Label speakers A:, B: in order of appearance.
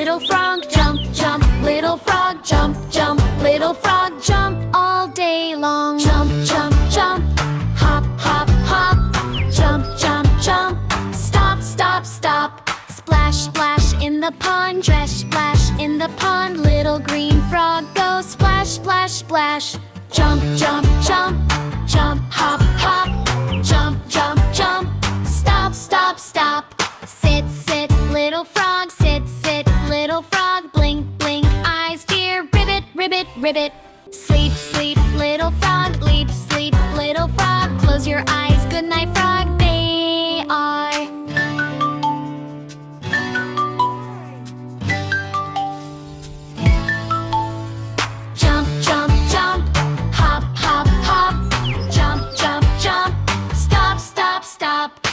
A: Little frog, jump, jump. Little frog, jump, jump. Little frog, jump all day long. Jump, jump, jump. Hop, hop, hop. Jump, jump, jump. Stop, stop, stop. Splash, splash in the pond. Dresh, splash in the pond. Little green frog, go splash, splash, splash. Jump, jump, jump. Jump, hop, hop. Jump, jump, jump. Stop, stop, stop. Sit, sit, little frog. Sit, sit, little frog. Blink, blink, eyes, dear. Ribbit, ribbit, ribbit. Sleep, sleep, little frog. Leap, sleep, little frog. Close your eyes, good night, frog. They are jump, jump, jump. Hop, hop, hop. Jump, jump, jump. Stop, stop, stop.